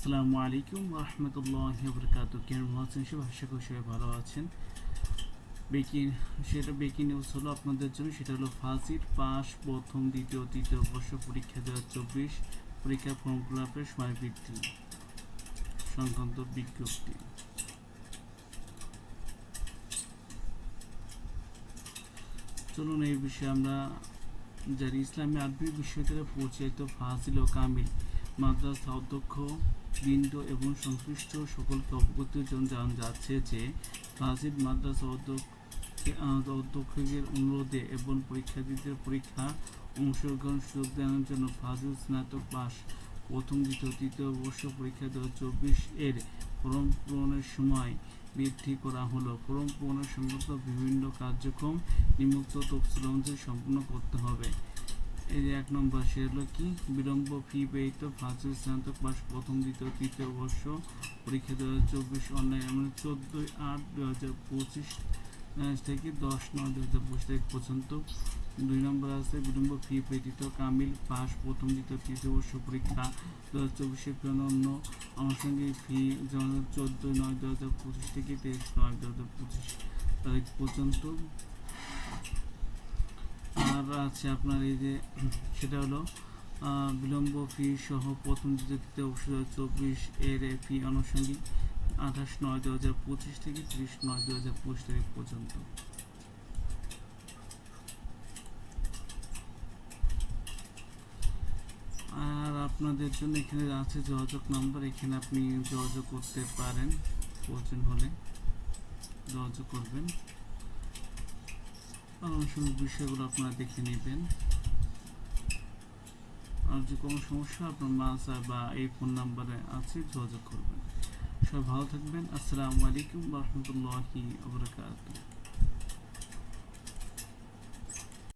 আসসালামু আলাইকুম রহমতুল্লাহি ওয়া কেমন আছেন সবাই? আশা করি সবাই ভালো আছেন। বেকিং নিউজ হলো আপনাদের জন্য, সেটা হলো ফাজিল পাস প্রথম দ্বিতীয় তৃতীয় বর্ষ পরীক্ষা 2024 পরীক্ষার ফর্ম ফিল আপের সময় বৃদ্ধি সংক্রান্ত বিজ্ঞপ্তি। চলুন এই বিষয়ে আমরা জানি। ইসলামী আরবি বিশ্ববিদ্যালয়ে পরিচালিত ফাজিল ও কামিল মাদ্রাসা অধ্যক্ষ বৃন্দ এবং সংশ্লিষ্ট সকলকে অবগতির জন্য জানানো যাচ্ছে যে ফাজিল মাদ্রাসা অধ্যক্ষের অনুরোধে এবং পরীক্ষার্থীদের পরীক্ষা অংশগ্রহণ সুযোগ দেওয়ার জন্য ফাজিল স্নাতক পাস প্রথম দ্বিতীয় তৃতীয় বর্ষ পরীক্ষা 2024 এর ফর্ম পূরণের সময় বৃদ্ধি করা হলো। ফর্ম পূরণের সংক্রান্ত বিভিন্ন কার্যক্রম নিম্নোক্ত তফসিল অনুযায়ী সম্পূর্ণ করতে হবে। এই যে 1 নম্বর, সে হলো কি বিলম্ব ফি ব্যয়িত ফাজিল স্নাতক পাস প্রথম দ্বিতীয় তৃতীয় বর্ষ পরীক্ষা 2024 অনলাইন 14/8/2025 থেকে 10/9/2025 তারিখ পর্যন্ত। 2 নম্বর আছে বিলম্ব ফি ব্যতীত কামিল পাস প্রথম দ্বিতীয় তৃতীয় বর্ষ পরীক্ষা 2024 অন্য আনুষঙ্গিক ফি 14/9/2025 থেকে 23/9/2025 তারিখ পর্যন্ত। আর আছে আপনার এই যে সেটা হলো বিলম্ব ফি সহ প্রথম দ্বিতীয় তৃতীয় বর্ষ 2024 এর ফি আনুষঙ্গিক 28/9/2025 থেকে 30/9/2025 তারিখ পর্যন্ত। আর আপনাদের জন্য এখানে আছে যোগাযোগ নাম্বার, এখানে আপনি যোগাযোগ করতে পারেন, প্রয়োজন হলে যোগাযোগ করবেন। আনুষঙ্গিক বিষয়গুলো আপনারা দেখে নেবেন। আর যে কোনো সমস্যা আপনার মাসা বা এই ফোন নাম্বারে আছে, যোগাযোগ করবেন। সবাই ভালো থাকবেন। আসসালামু আলাইকুম ওয়া রাহমাতুল্লাহি ওয়া বারাকাতুহু।